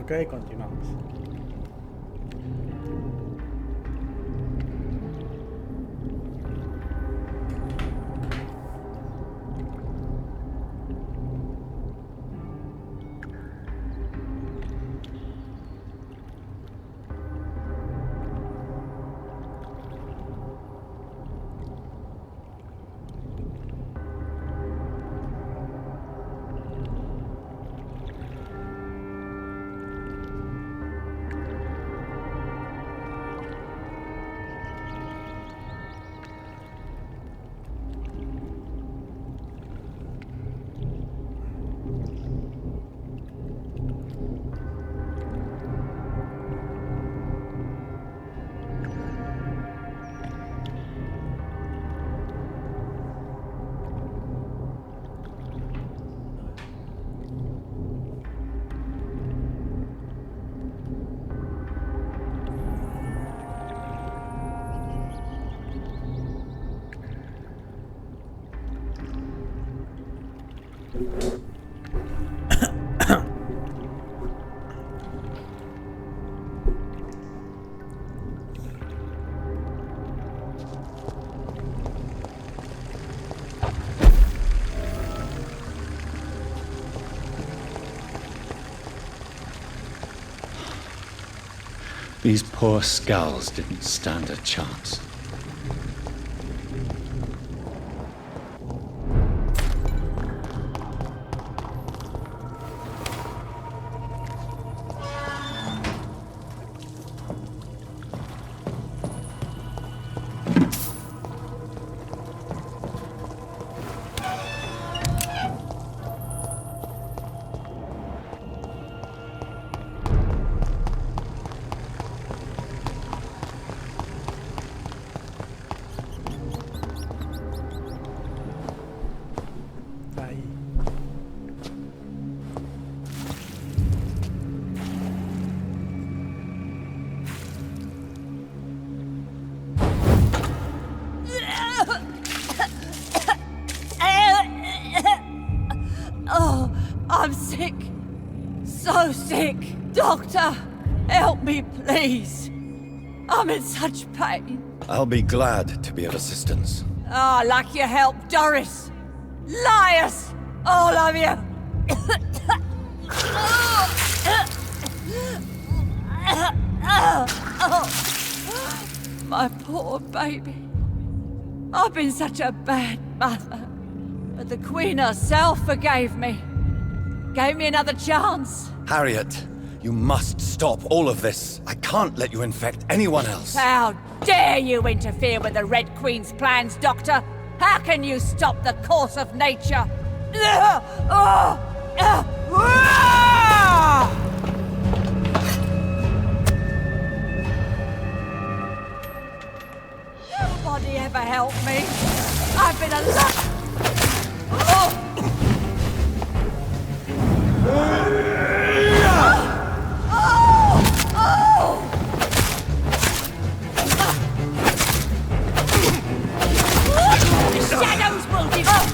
Ok, continuamos. These poor skulls didn't stand a chance. Doctor, help me, please. I'm in such pain. I'll be glad to be of assistance. Ah, like your help, Doris. Liars, all of you. My poor baby. I've been such a bad mother. But the Queen herself forgave me. Gave me another chance. Harriet, you must stop all of this. I can't let you infect anyone else. How dare you interfere with the Red Queen's plans, Doctor? How can you stop the course of nature? Nobody ever helped me. I've been alone. Shadows will devour!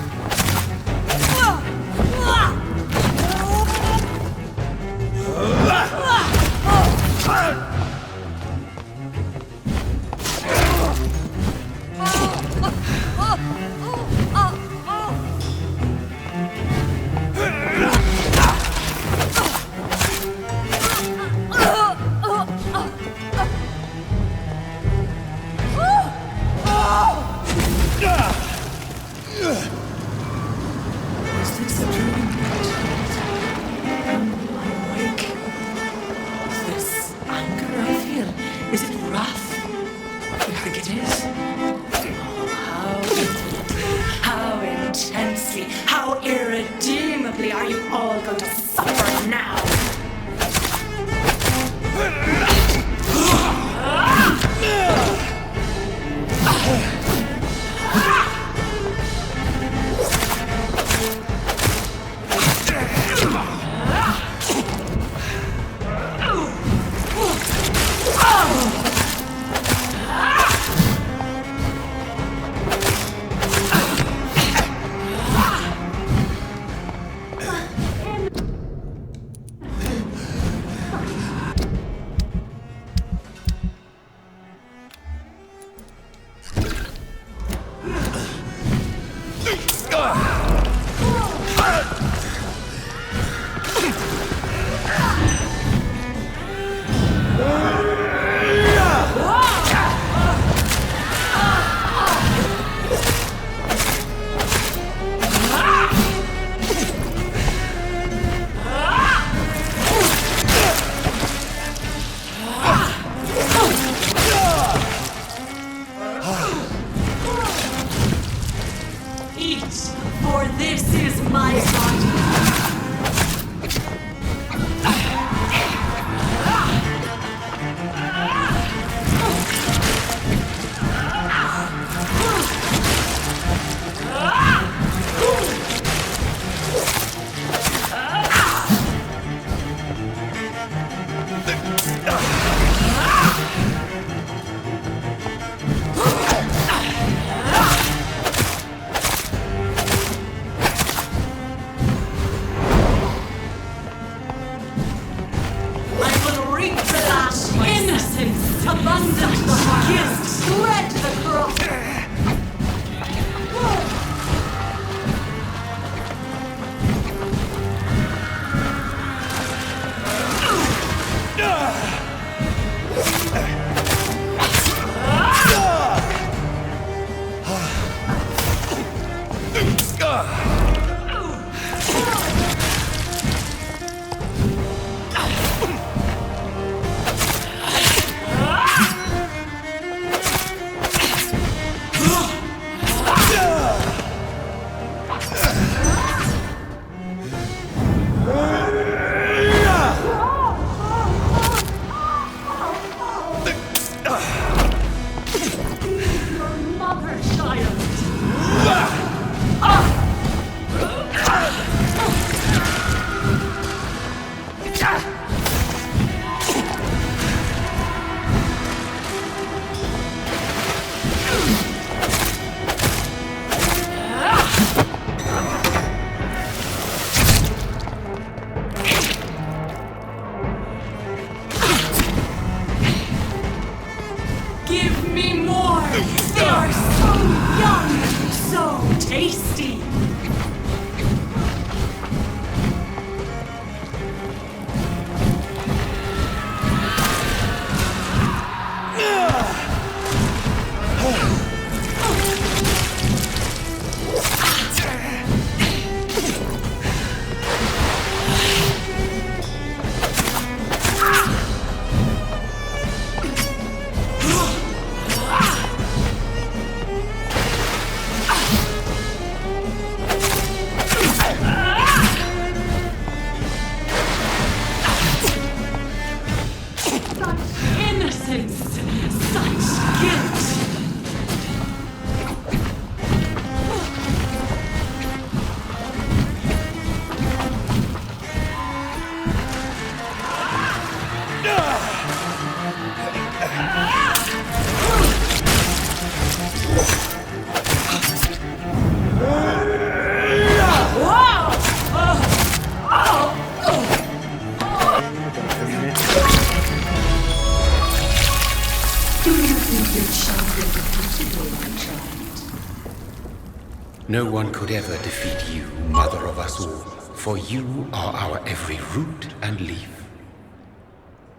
No one could ever defeat you, mother of us all, for you are our every root and leaf.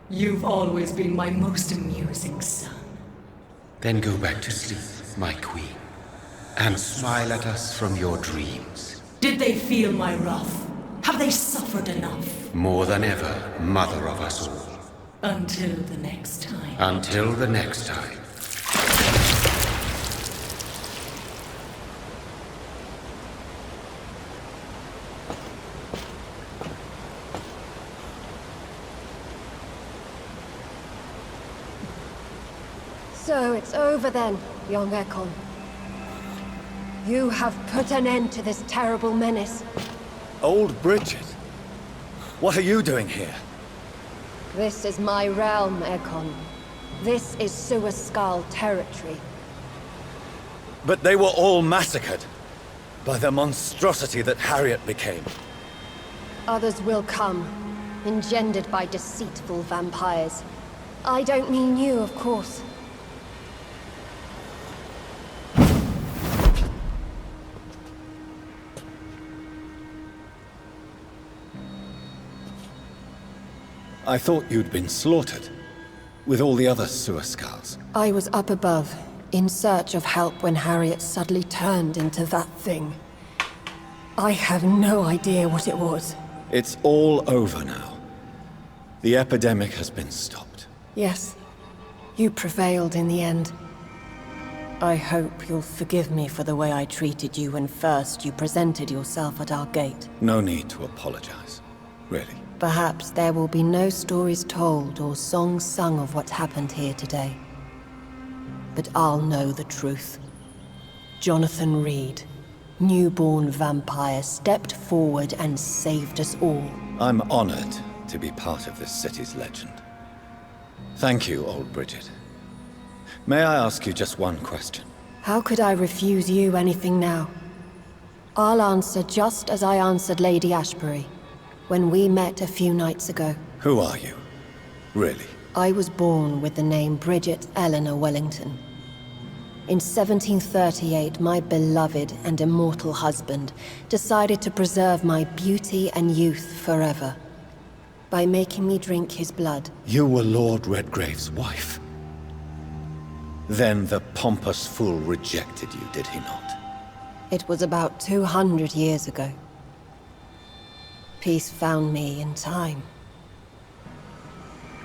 You've always been my most amusing son. Then go back to sleep, my queen, and smile at us from your dreams. Did they feel my wrath? Have they suffered enough? More than ever, mother of us all. Until the next time. Until the next time. So it's over then, young Ekon. You have put an end to this terrible menace. Old Bridget? What are you doing here? This is my realm, Ekon. This is Suascal territory. But they were all massacred by the monstrosity that Harriet became. Others will come, engendered by deceitful vampires. I don't mean you, of course. I thought you'd been slaughtered, with all the other Suascals. I was up above, in search of help when Harriet suddenly turned into that thing. I have no idea what it was. It's all over now. The epidemic has been stopped. Yes, you prevailed in the end. I hope you'll forgive me for the way I treated you when first you presented yourself at our gate. No need to apologize, really. Perhaps there will be no stories told or songs sung of what happened here today. But I'll know the truth. Jonathan Reed, newborn vampire, stepped forward and saved us all. I'm honored to be part of this city's legend. Thank you, old Bridget. May I ask you just one question? How could I refuse you anything now? I'll answer just as I answered Lady Ashbury when we met a few nights ago. Who are you? Really? I was born with the name Bridget Eleanor Wellington. In 1738, my beloved and immortal husband decided to preserve my beauty and youth forever by making me drink his blood. You were Lord Redgrave's wife. Then the pompous fool rejected you, did he not? It was about 200 years ago. Peace found me in time.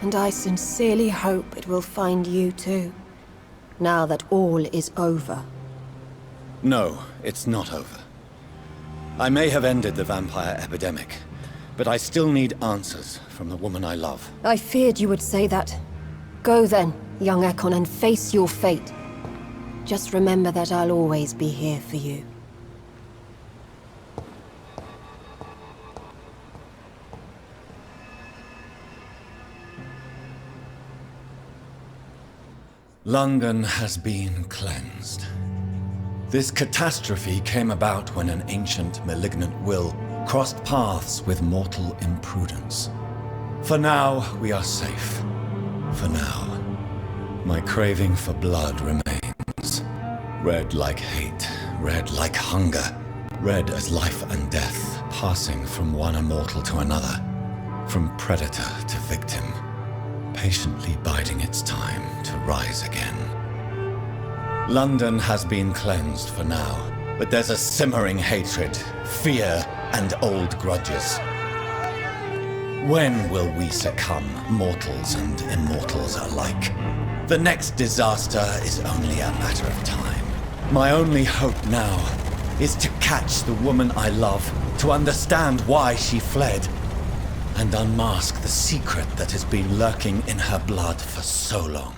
And I sincerely hope it will find you too, now that all is over. No, it's not over. I may have ended the vampire epidemic, but I still need answers from the woman I love. I feared you would say that. Go then, young Ekon, and face your fate. Just remember that I'll always be here for you. London has been cleansed. This catastrophe came about when an ancient, malignant will crossed paths with mortal imprudence. For now, we are safe. For now. My craving for blood remains. Red like hate, red like hunger, red as life and death, passing from one immortal to another, from predator to victim, patiently biding its time to rise again. London has been cleansed for now, but there's a simmering hatred, fear, and old grudges. When will we succumb, mortals and immortals alike? The next disaster is only a matter of time. My only hope now is to catch the woman I love, to understand why she fled, and unmask the secret that has been lurking in her blood for so long.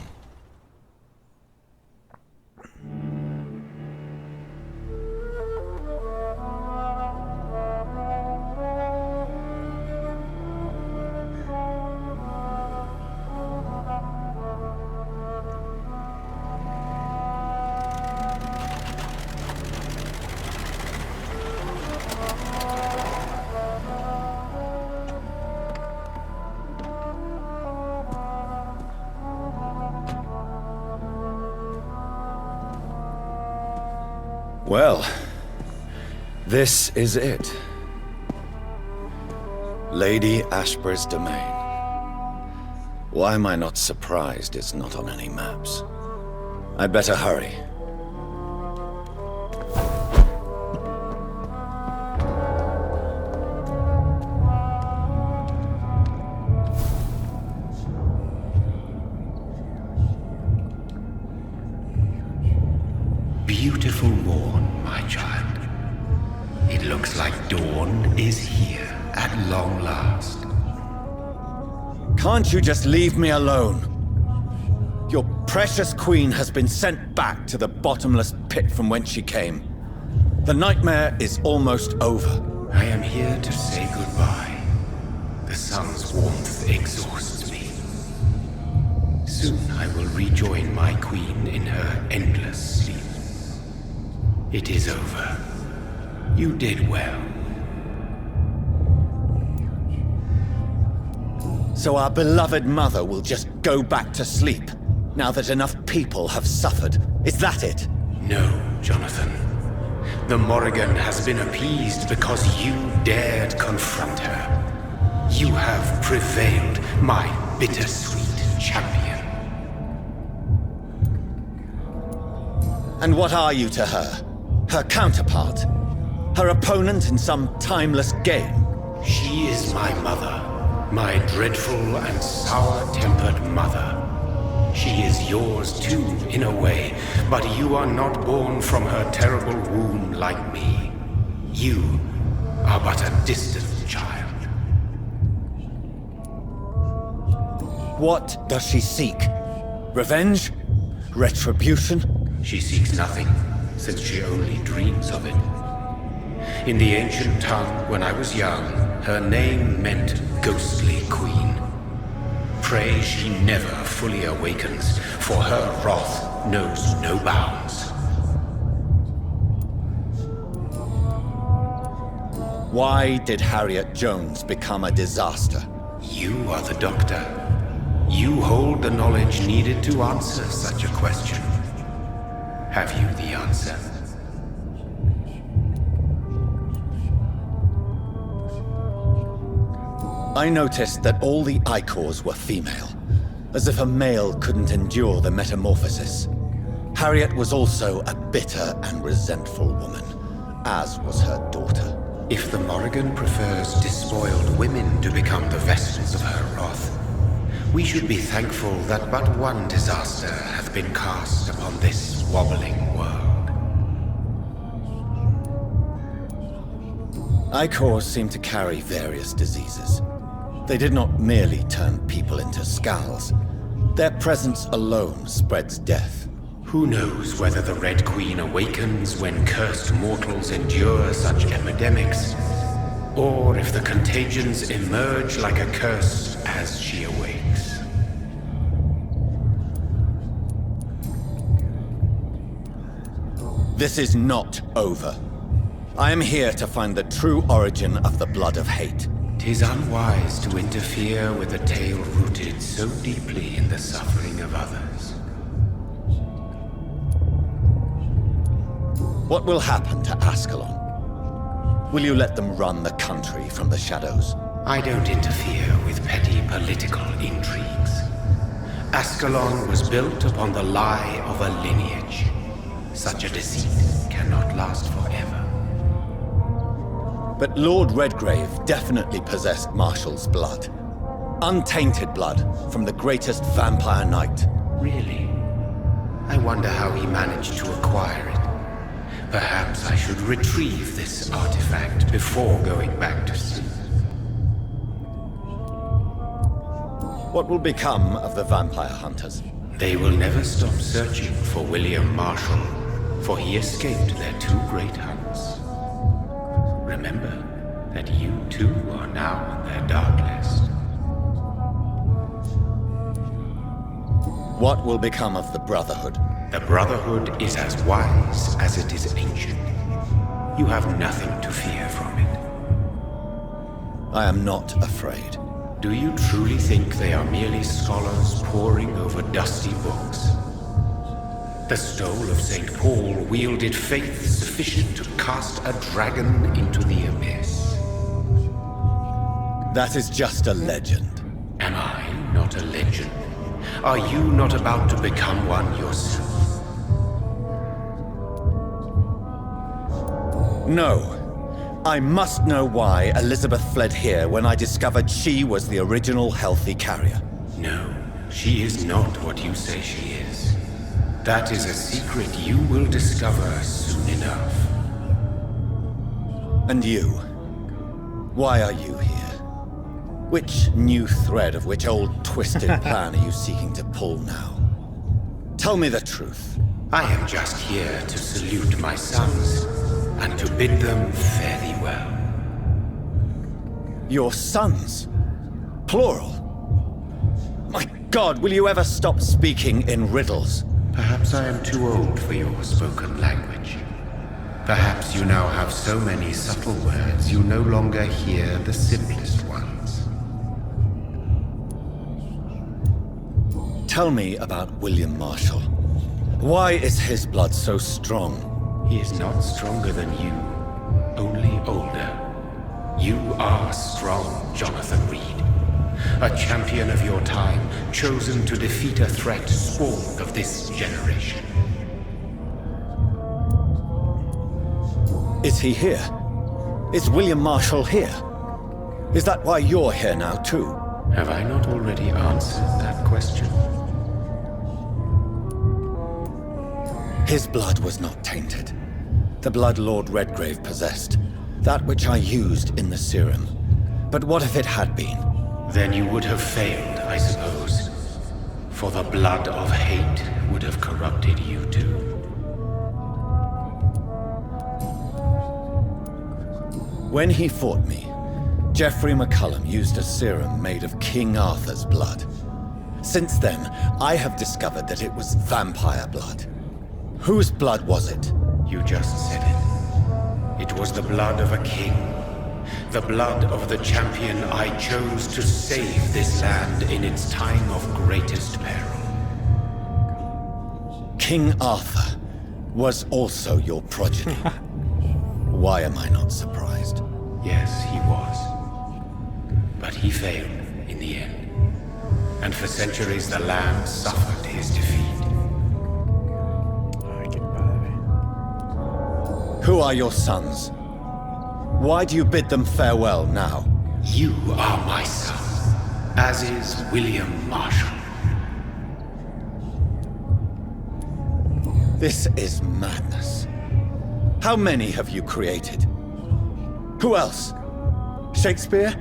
Well, This is it. Lady Ashbur's domain. Why am I not surprised it's not on any maps? I'd better hurry. Beautiful morn, my child. It looks like dawn is here at long last. Can't you just leave me alone? Your precious queen has been sent back to the bottomless pit from whence she came. The nightmare is almost over. I am here to say goodbye. The sun's warmth exhausts me. Soon I will rejoin my queen in her endless sleep. It is over. You did well. So our beloved mother will just go back to sleep, now that enough people have suffered. Is that it? No, Jonathan. The Morrigan has been appeased because you dared confront her. You have prevailed, my bittersweet champion. And what are you to her? Her counterpart? Her opponent in some timeless game? She is my mother. My dreadful and sour-tempered mother. She is yours too, in a way, but you are not born from her terrible womb like me. You are but a distant child. What does she seek? Revenge? Retribution? She seeks nothing, since she only dreams of it. In the ancient tongue, when I was young, her name meant ghostly queen. Pray she never fully awakens, for her wrath knows no bounds. Why did Harriet Jones become a disaster? You are the doctor. You hold the knowledge needed to answer such a question. Have you the answer? I noticed that all the Icors were female, as if a male couldn't endure the metamorphosis. Harriet was also a bitter and resentful woman, as was her daughter. If the Morrigan prefers despoiled women to become the vessels of her wrath, we should be thankful that but one disaster hath been cast upon this wobbling world. Icors seem to carry various diseases. They did not merely turn people into skulls. Their presence alone spreads death. Who knows whether the Red Queen awakens when cursed mortals endure such epidemics, or if the contagions emerge like a curse as she awakes. This is not over. I am here to find the true origin of the blood of hate. 'Tis unwise to interfere with a tale rooted so deeply in the suffering of others. What will happen to Ascalon? Will you let them run the country from the shadows? I don't interfere with petty political intrigues. Ascalon was built upon the lie of a lineage. Such a deceit cannot last forever. But Lord Redgrave definitely possessed Marshall's blood. Untainted blood from the greatest vampire knight. Really? I wonder how he managed to acquire it. Perhaps I should retrieve this artifact before going back to sleep. What will become of the vampire hunters? They will never stop searching for William Marshall, for he escaped their two great hunts. Remember that you too are now on their dark list. What will become of the Brotherhood? The Brotherhood is as wise as it is ancient. You have nothing to fear from it. I am not afraid. Do you truly think they are merely scholars poring over dusty books? The stole of St. Paul wielded faith sufficient to cast a dragon into the abyss. That is just a legend. Am I not a legend? Are you not about to become one yourself? No. I must know why Elizabeth fled here when I discovered she was the original healthy carrier. No, she is not what you say she is. That is a secret you will discover soon enough. And you? Why are you here? Which new thread of which old twisted plan are you seeking to pull now? Tell me the truth. I am just here to salute my sons, and to bid them fare thee well. Your sons? Plural? My God, will you ever stop speaking in riddles? Perhaps I am too old for your spoken language. Perhaps you now have so many subtle words you no longer hear the simplest ones. Tell me about William Marshall. Why is his blood so strong? He is not stronger than you, only older. You are strong, Jonathan Reed. A champion of your time, chosen to defeat a threat spawned of this generation. Is he here? Is William Marshall here? Is that why you're here now, too? Have I not already answered that question? His blood was not tainted. The blood Lord Redgrave possessed. That which I used in the serum. But what if it had been? Then you would have failed, I suppose. For the blood of hate would have corrupted you too. When he fought me, Geoffrey McCullum used a serum made of King Arthur's blood. Since then, I have discovered that it was vampire blood. Whose blood was it? You just said it. It was the blood of a king. The blood of the champion I chose to save this land in its time of greatest peril. King Arthur was also your progeny. Why am I not surprised? Yes, he was. But he failed in the end. And for centuries the land suffered his defeat. Who are your sons? Why do you bid them farewell now? You are my son, as is William Marshall. This is madness. How many have you created? Who else? Shakespeare?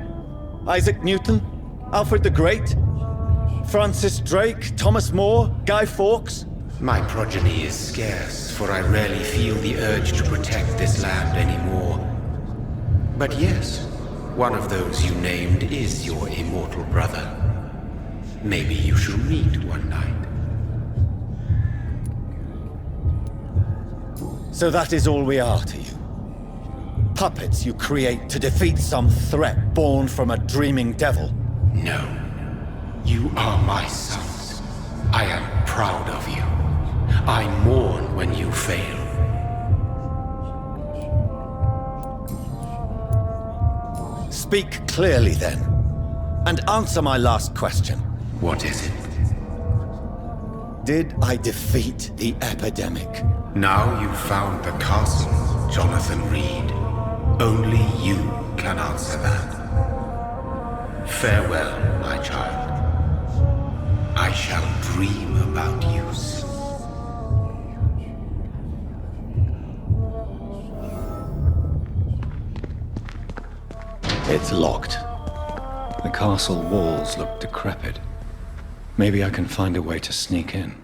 Isaac Newton? Alfred the Great? Francis Drake? Thomas More? Guy Fawkes? My progeny is scarce, for I rarely feel the urge to protect this land anymore. But yes, one of those you named is your immortal brother. Maybe you shall meet one night. So that is all we are to you? Puppets you create to defeat some threat born from a dreaming devil? No. You are my sons. I am proud of you. I mourn when you fail. Speak clearly then, and answer my last question. What is it? Did I defeat the epidemic? Now you've found the castle, Jonathan Reed. Only you can answer that. Farewell, my child. I shall dream about you soon. It's locked. The castle walls look decrepit. Maybe I can find a way to sneak in.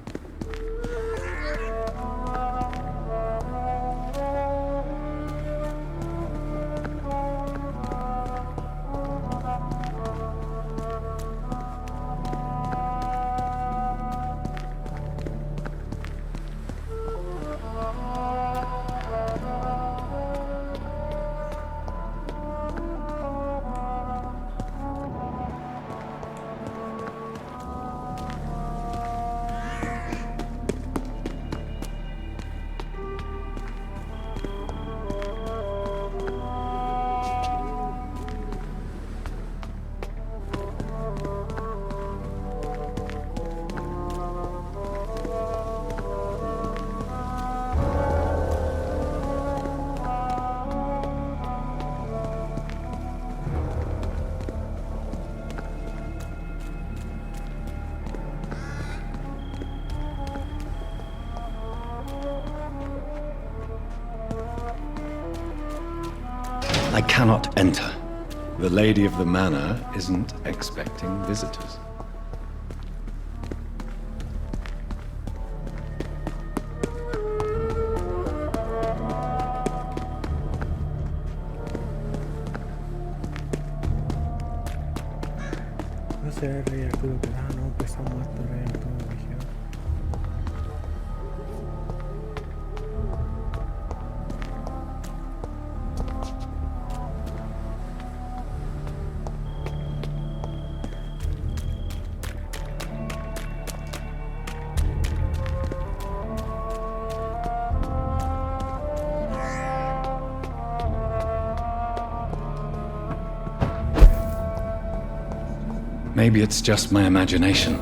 cannot enter. The lady of the manor isn't expecting visitors. No sé, el rey Arturo, que no, pues está muerto el rey Arturo, dijeron. Maybe it's just my imagination,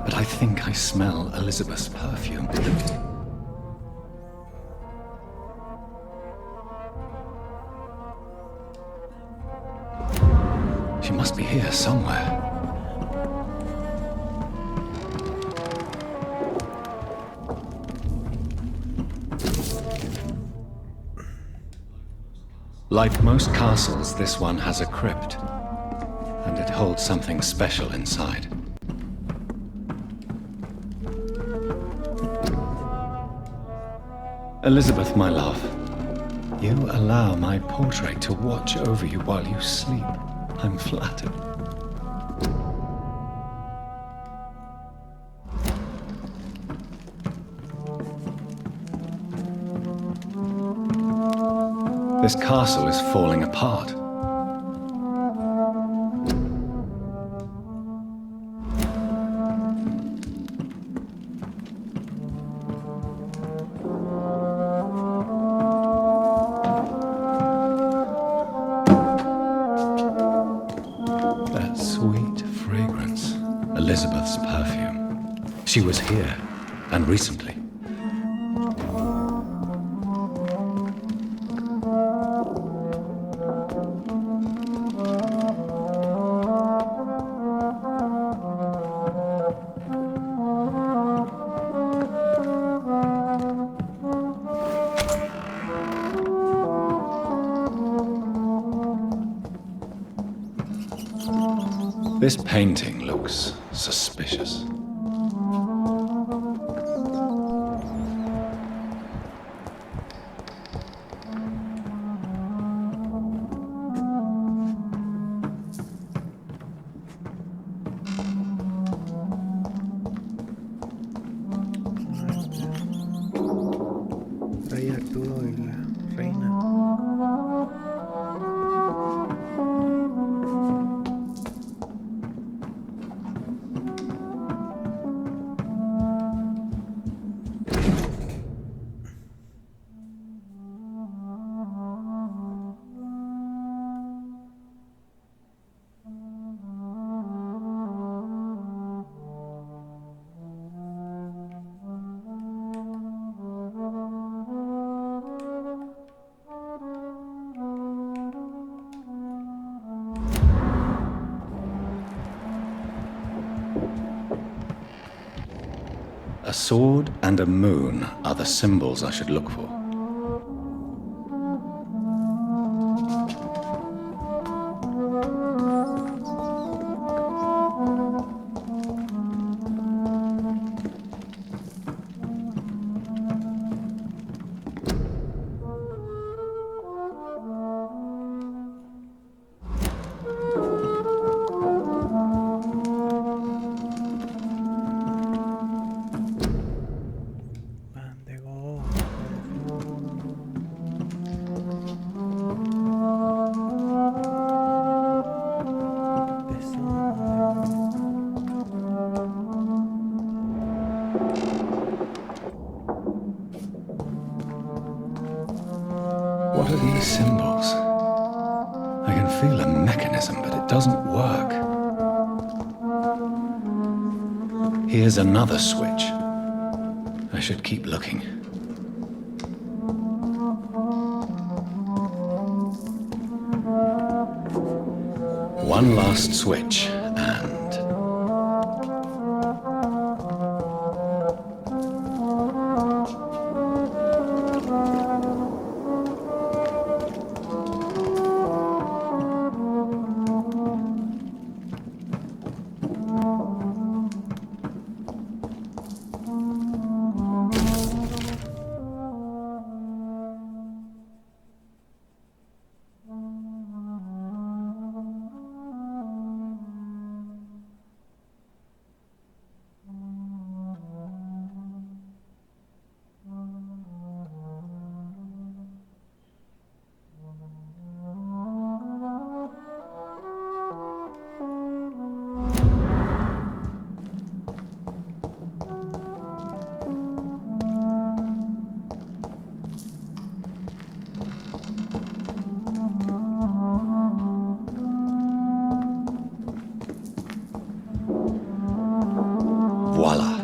but I think I smell Elizabeth's perfume. She must be here somewhere. Like most castles, this one has a crypt. And it holds something special inside. Elizabeth, my love, you allow my portrait to watch over you while you sleep. I'm flattered. This castle is falling apart. Elizabeth's perfume. She was here, and recently. This painting looks suspicious. Rey Arturo y la reina. A sword and a moon are the symbols I should look for. What are these symbols? I can feel a mechanism, but it doesn't work. Here's another switch. I should keep looking. One last switch, and... Voila.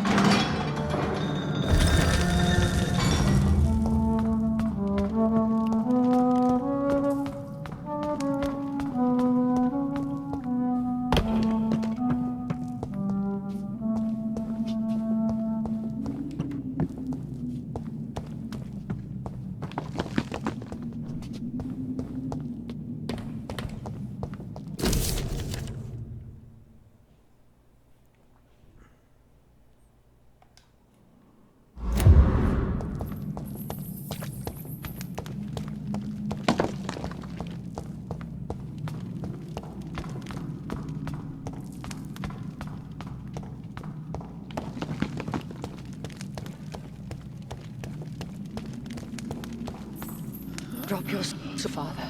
Drop your father.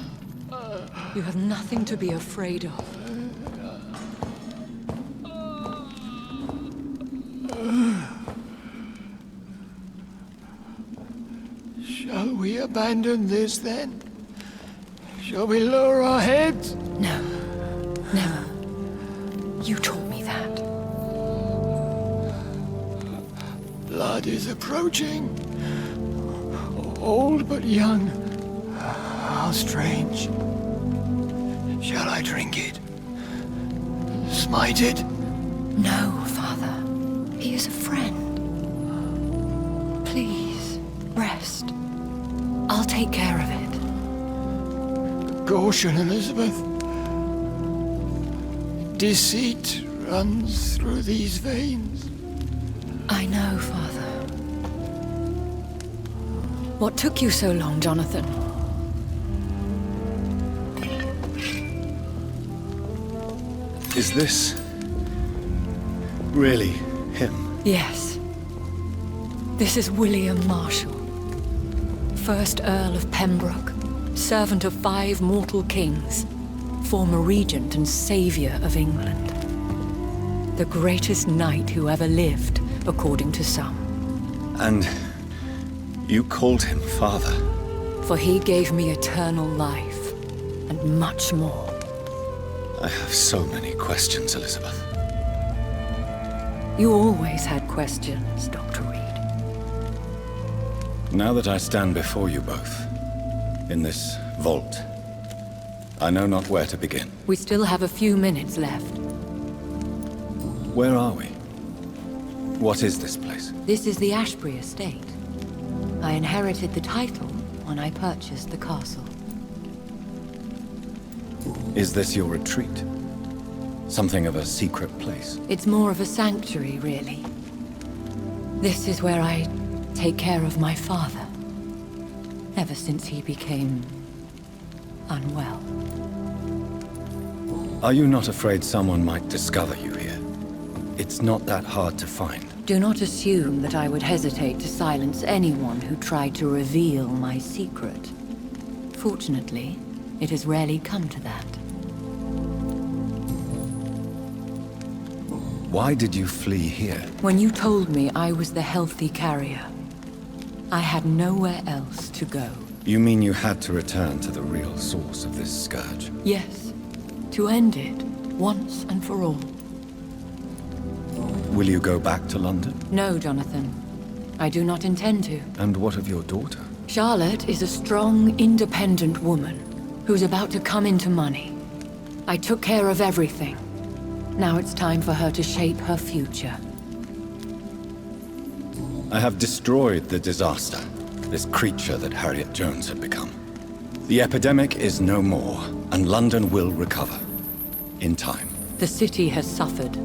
You have nothing to be afraid of. Shall we abandon this then? Shall we lower our heads? No. Never. You taught me that. Blood is approaching. Old but young. How strange. Shall I drink it? Smite it? No, Father. He is a friend. Please, rest. I'll take care of it. Caution, Elizabeth. Deceit runs through these veins. I know, Father. What took you so long, Jonathan? Is this really him? Yes. This is William Marshall, 1st Earl of Pembroke, servant of 5 mortal kings, former regent and saviour of England. The greatest knight who ever lived, according to some. And you called him father? For he gave me eternal life, and much more. I have so many questions, Elizabeth. You always had questions, Dr. Reed. Now that I stand before you both, in this vault, I know not where to begin. We still have a few minutes left. Where are we? What is this place? This is the Ashbury estate. I inherited the title when I purchased the castle. Is this your retreat? Something of a secret place? It's more of a sanctuary, really. This is where I take care of my father. Ever since he became unwell. Are you not afraid someone might discover you here? It's not that hard to find. Do not assume that I would hesitate to silence anyone who tried to reveal my secret. Fortunately, it has rarely come to that. Why did you flee here? When you told me I was the healthy carrier, I had nowhere else to go. You mean you had to return to the real source of this scourge? Yes, to end it, once and for all. Will you go back to London? No, Jonathan. I do not intend to. And what of your daughter? Charlotte is a strong, independent woman who's about to come into money. I took care of everything. Now it's time for her to shape her future. I have destroyed the disaster, this creature that Harriet Jones had become. The epidemic is no more, and London will recover. In time. The city has suffered,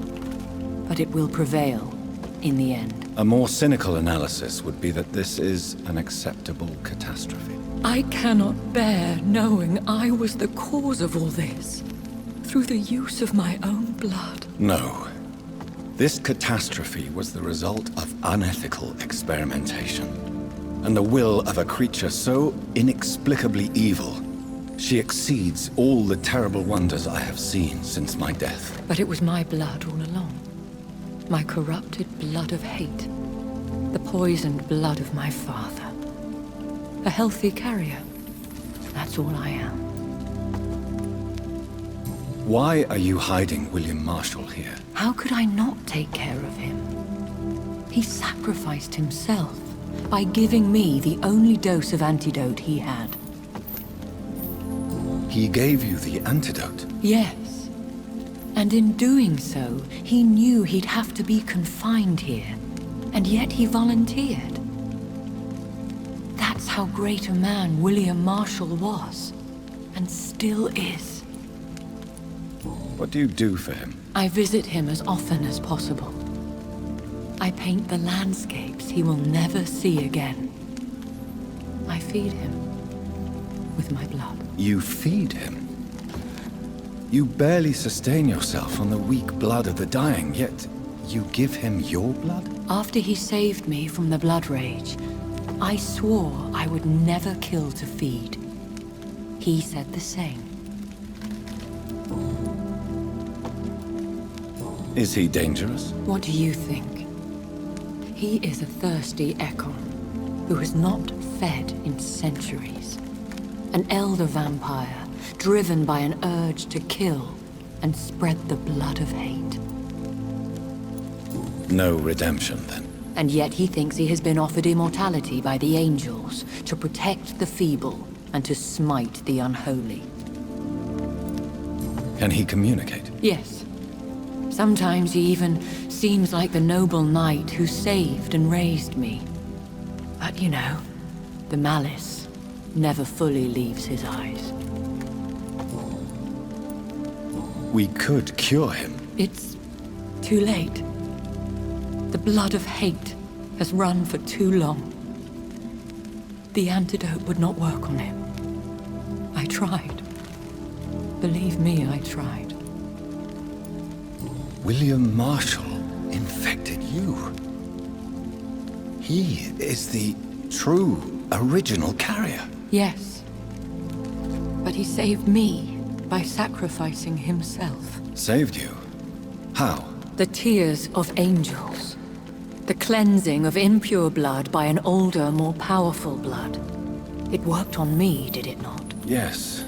but it will prevail in the end. A more cynical analysis would be that this is an acceptable catastrophe. I cannot bear knowing I was the cause of all this, through the use of my own blood. No. This catastrophe was the result of unethical experimentation, and the will of a creature so inexplicably evil, she exceeds all the terrible wonders I have seen since my death. But it was my blood all along. My corrupted blood of hate. The poisoned blood of my father. A healthy carrier. That's all I am. Why are you hiding William Marshall here? How could I not take care of him? He sacrificed himself by giving me the only dose of antidote he had. He gave you the antidote? Yes. And in doing so, he knew he'd have to be confined here. And yet he volunteered. That's how great a man William Marshall was. And still is. What do you do for him? I visit him as often as possible. I paint the landscapes he will never see again. I feed him with my blood. You feed him? You barely sustain yourself on the weak blood of the dying, yet you give him your blood? After he saved me from the blood rage, I swore I would never kill to feed. He said the same. Is he dangerous? What do you think? He is a thirsty Ekon who has not fed in centuries. An elder vampire driven by an urge to kill and spread the blood of hate. No redemption, then? And yet he thinks he has been offered immortality by the angels to protect the feeble and to smite the unholy. Can he communicate? Yes. Sometimes he even seems like the noble knight who saved and raised me. But you know, the malice never fully leaves his eyes. We could cure him. It's too late. The blood of hate has run for too long. The antidote would not work on him. I tried. Believe me, I tried. William Marshall infected you. He is the true, original carrier. Yes. But he saved me by sacrificing himself. Saved you? How? The tears of angels. The cleansing of impure blood by an older, more powerful blood. It worked on me, did it not? Yes.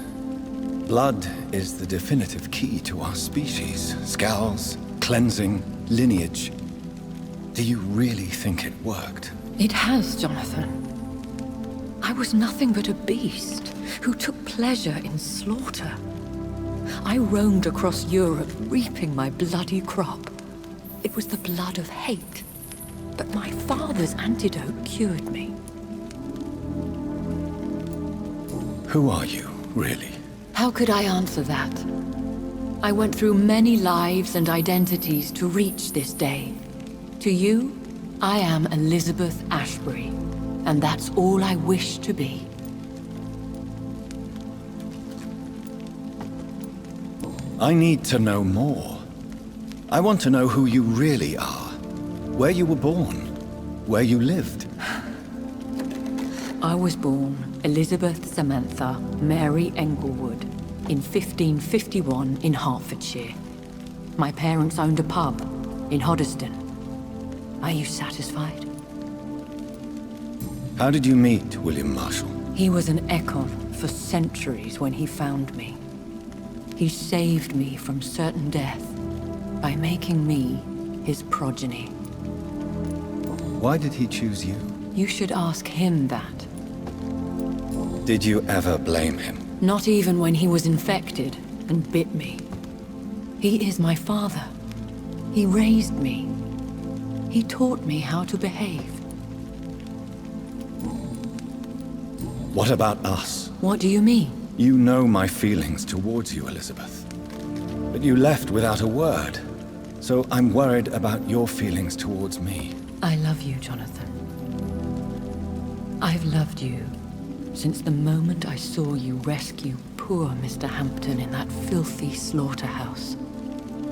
Blood is the definitive key to our species. Scowls, cleansing, lineage. Do you really think it worked? It has, Jonathan. I was nothing but a beast who took pleasure in slaughter. I roamed across Europe, reaping my bloody crop. It was the blood of hate. But my father's antidote cured me. Who are you, really? How could I answer that? I went through many lives and identities to reach this day. To you, I am Elizabeth Ashbury, and that's all I wish to be. I need to know more. I want to know who you really are. Where you were born. Where you lived. I was born Elizabeth Samantha Mary Englewood in 1551 in Hertfordshire. My parents owned a pub in Hoddesdon. Are you satisfied? How did you meet William Marshall? He was an Ekon for centuries when he found me. He saved me from certain death by making me his progeny. Why did he choose you? You should ask him that. Did you ever blame him? Not even when he was infected and bit me. He is my father. He raised me. He taught me how to behave. What about us? What do you mean? You know my feelings towards you, Elizabeth. But you left without a word. So I'm worried about your feelings towards me. I love you, Jonathan. I've loved you since the moment I saw you rescue poor Mr. Hampton in that filthy slaughterhouse,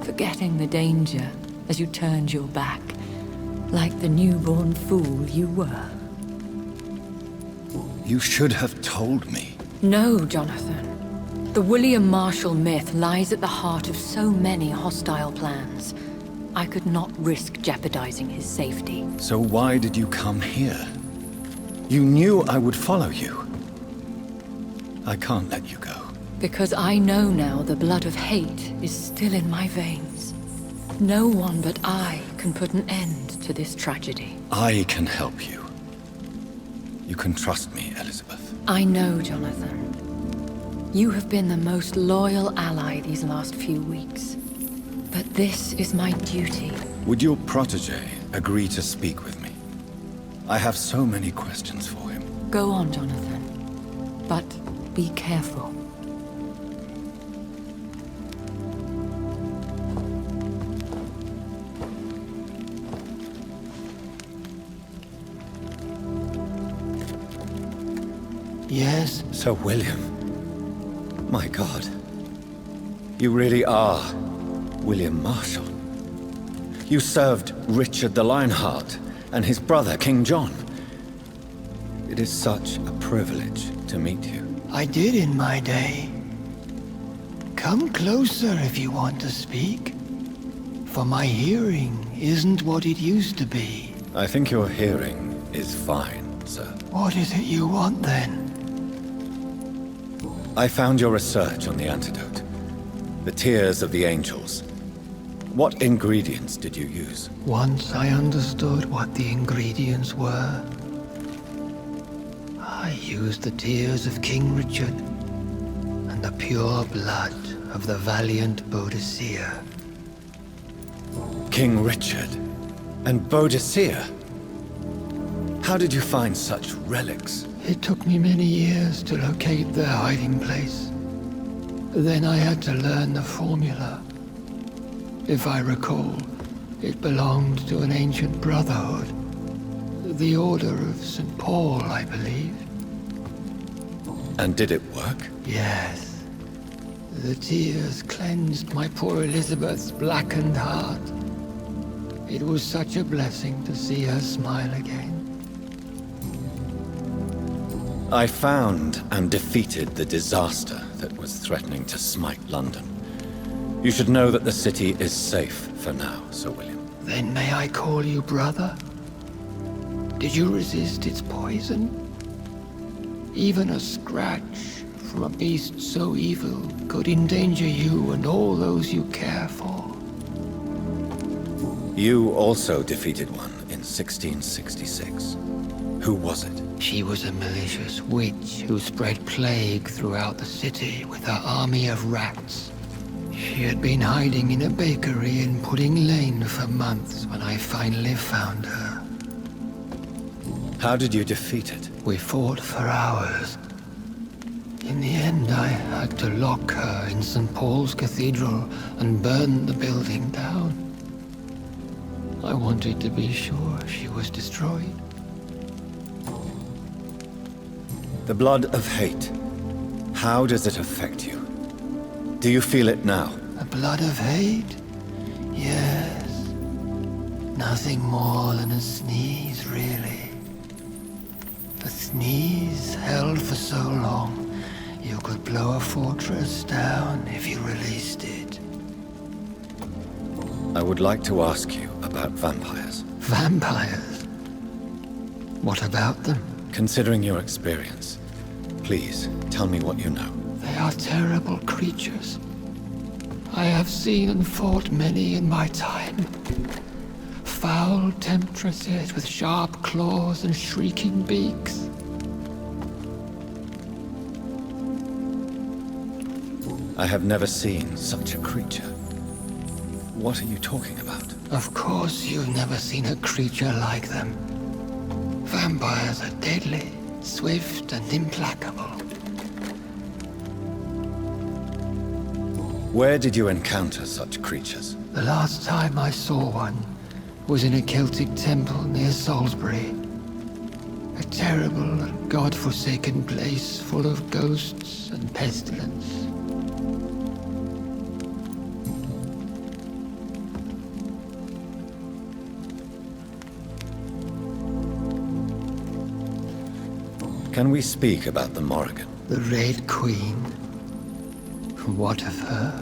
forgetting the danger as you turned your back, like the newborn fool you were. You should have told me. No, Jonathan. The William Marshall myth lies at the heart of so many hostile plans. I could not risk jeopardizing his safety. So why did you come here? You knew I would follow you. I can't let you go. Because I know now the blood of hate is still in my veins. No one but I can can put an end to this tragedy. I can help you. You can trust me, Elizabeth. I know, Jonathan. You have been the most loyal ally these last few weeks. But this is my duty. Would your protege agree to speak with me? I have so many questions for him. Go on, Jonathan. But be careful. Yes? Sir William. My God. You really are William Marshall. You served Richard the Lionheart and his brother, King John. It is such a privilege to meet you. I did in my day. Come closer if you want to speak. For my hearing isn't what it used to be. I think your hearing is fine, sir. What is it you want then? I found your research on the antidote. The Tears of the Angels. What ingredients did you use? Once I understood what the ingredients were, I used the tears of King Richard and the pure blood of the valiant Boadicea. King Richard and Boadicea? How did you find such relics? It took me many years to locate their hiding place. Then I had to learn the formula. If I recall, it belonged to an ancient brotherhood. The Order of St. Paul, I believe. And did it work? Yes. The tears cleansed my poor Elizabeth's blackened heart. It was such a blessing to see her smile again. I found and defeated the disaster that was threatening to smite London. You should know that the city is safe for now, Sir William. Then may I call you brother? Did you resist its poison? Even a scratch from a beast so evil could endanger you and all those you care for. You also defeated one in 1666. Who was it? She was a malicious witch who spread plague throughout the city with her army of rats. She had been hiding in a bakery in Pudding Lane for months when I finally found her. How did you defeat it? We fought for hours. In the end, I had to lock her in St. Paul's Cathedral and burn the building down. I wanted to be sure she was destroyed. The blood of hate. How does it affect you? Do you feel it now? The blood of hate? Yes. Nothing more than a sneeze, really. A sneeze held for so long, you could blow a fortress down if you released it. I would like to ask you about vampires. Vampires? What about them? Considering your experience, please tell me what you know. They are terrible creatures. I have seen and fought many in my time. Foul temptresses with sharp claws and shrieking beaks. I have never seen such a creature. What are you talking about? Of course you've never seen a creature like them. Vampires are deadly, swift and implacable. Where did you encounter such creatures? The last time I saw one was in a Celtic temple near Salisbury. A terrible and god-forsaken place full of ghosts and pestilence. Can we speak about the Morrigan? The Red Queen. What of her?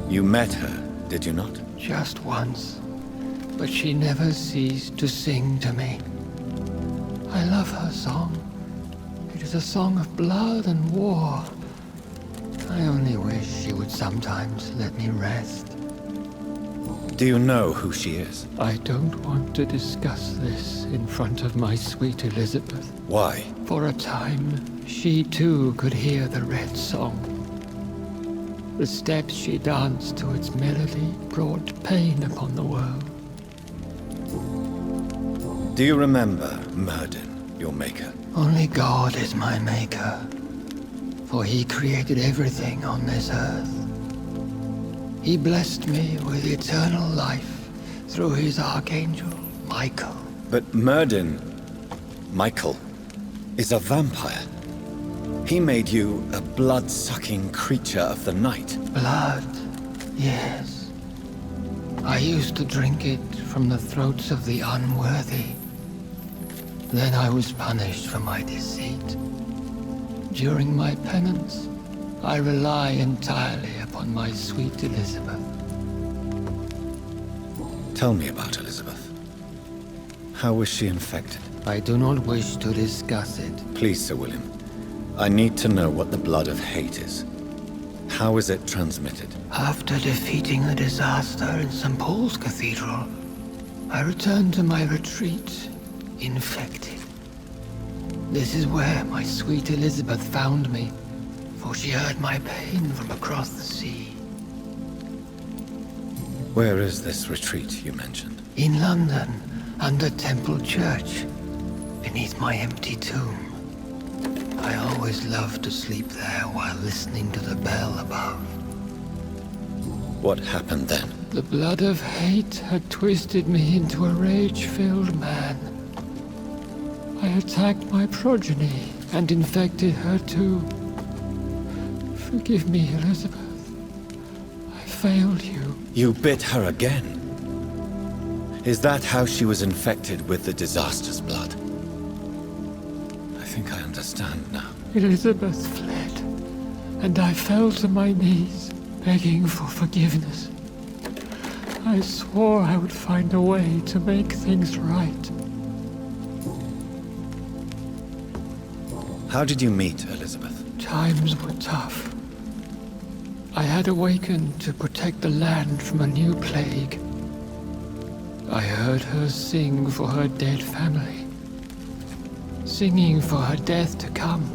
You met her, did you not? Just once. But she never ceased to sing to me. I love her song. It is a song of blood and war. I only wish she would sometimes let me rest. Do you know who she is? I don't want to discuss this in front of my sweet Elizabeth. Why? For a time, she too could hear the Red Song. The steps she danced to its melody brought pain upon the world. Do you remember Myrddin, your maker? Only God is my maker, for he created everything on this earth. He blessed me with eternal life through his archangel, Michael. But Myrddin, Michael, is a vampire. He made you a blood-sucking creature of the night. Blood, yes. I used to drink it from the throats of the unworthy. Then I was punished for my deceit. During my penance, I rely entirely upon my sweet Elizabeth. Tell me about Elizabeth. How was she infected? I do not wish to discuss it. Please, Sir William. I need to know what the blood of hate is. How is it transmitted? After defeating the disaster in St. Paul's Cathedral, I returned to my retreat, infected. This is where my sweet Elizabeth found me, for she heard my pain from across the sea. Where is this retreat you mentioned? In London, under Temple Church, beneath my empty tomb. I always loved to sleep there while listening to the bell above. What happened then? The blood of hate had twisted me into a rage-filled man. I attacked my progeny and infected her too. Forgive me, Elizabeth. I failed you. You bit her again? Is that how she was infected with the disaster's blood? I think I understand now. Elizabeth fled, and I fell to my knees, begging for forgiveness. I swore I would find a way to make things right. How did you meet Elizabeth? Times were tough. I had awakened to protect the land from a new plague. I heard her sing for her dead family. Singing for her death to come.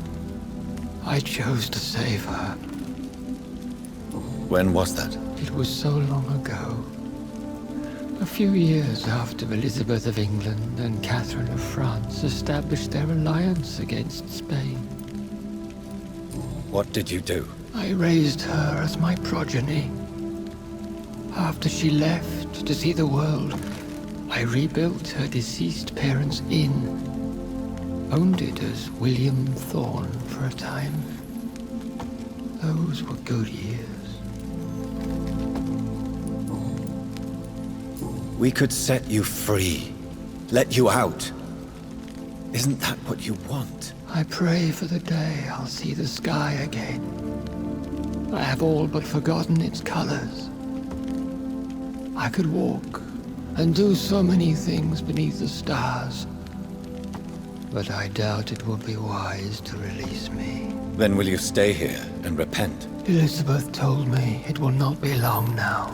I chose to save her. When was that? It was so long ago. A few years after Elizabeth of England and Catherine of France established their alliance against Spain. What did you do? I raised her as my progeny. After she left to see the world, I rebuilt her deceased parents' inn. Owned it as William Thorne for a time. Those were good years. We could set you free. Let you out. Isn't that what you want? I pray for the day I'll see the sky again. I have all but forgotten its colors. I could walk and do so many things beneath the stars. But I doubt it will be wise to release me. Then will you stay here and repent? Elizabeth told me it will not be long now.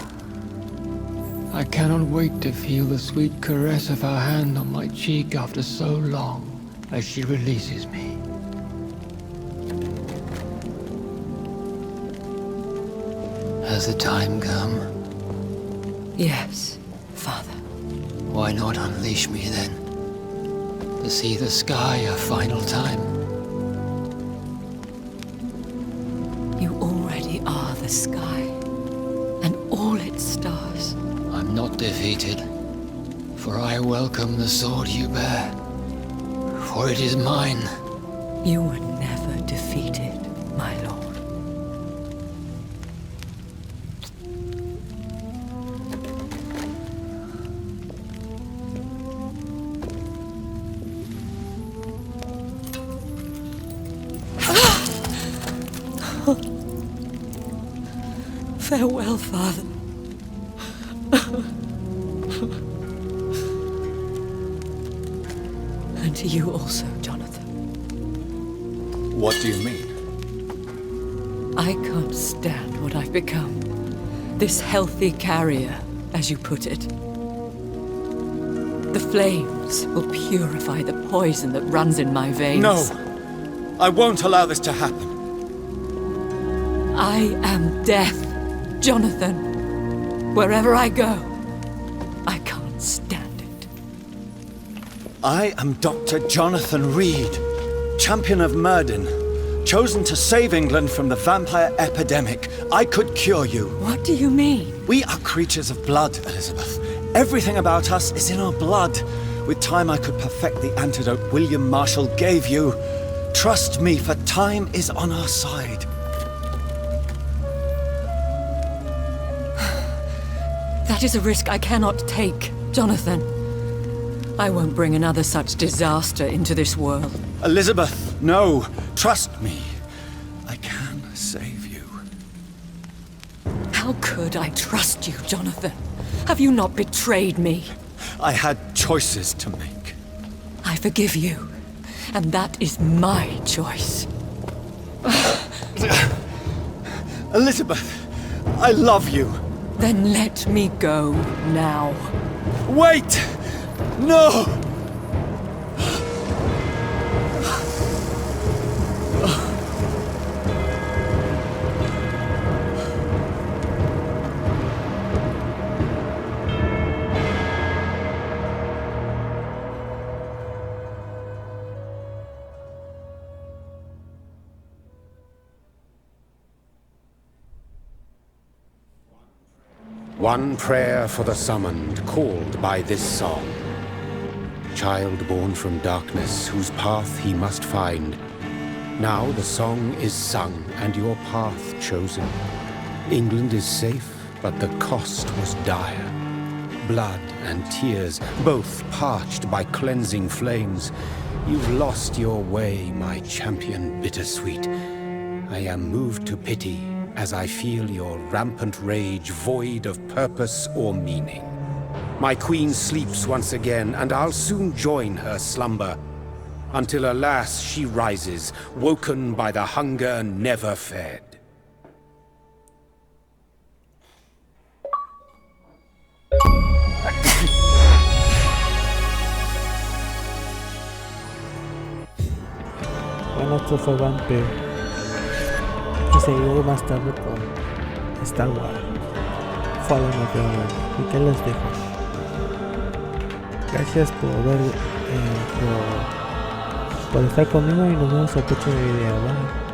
I cannot wait to feel the sweet caress of her hand on my cheek after so long as she releases me. Has the time come? Yes, Father. Why not unleash me then? To see the sky a final time. You already are the sky, and all its stars. I'm not defeated, for I welcome the sword you bear, for it is mine. You were never defeated, my lord. Farewell, Father. And to you also, Jonathan. What do you mean? I can't stand what I've become. This healthy carrier, as you put it. The flames will purify the poison that runs in my veins. No! I won't allow this to happen. I am death, Jonathan. Wherever I go, I can't stand it. I am Dr. Jonathan Reed, champion of Murden, chosen to save England from the vampire epidemic. I could cure you. What do you mean? We are creatures of blood, Elizabeth. Everything about us is in our blood. With time, I could perfect the antidote William Marshall gave you. Trust me, for time is on our side. That is a risk I cannot take, Jonathan. I won't bring another such disaster into this world. Elizabeth, no. Trust me. I can save you. How could I trust you, Jonathan? Have you not betrayed me? I had choices to make. I forgive you, and that is my choice. Elizabeth, I love you. Then let me go now. Wait! No! One prayer for the summoned, called by this song. Child born from darkness, whose path he must find. Now the song is sung, and your path chosen. England is safe, but the cost was dire. Blood and tears, both parched by cleansing flames. You've lost your way, my champion bittersweet. I am moved to pity, as I feel your rampant rage void of purpose or meaning. My queen sleeps once again, and I'll soon join her slumber, until alas she rises, woken by the hunger never fed. Bueno, esto fue Vampyr. Y seguimos más tarde con Star Wars Fallen of the Order. ¿Y qué les dejo? Gracias por ver, por estar conmigo, y nos vemos al próximo video. Bye.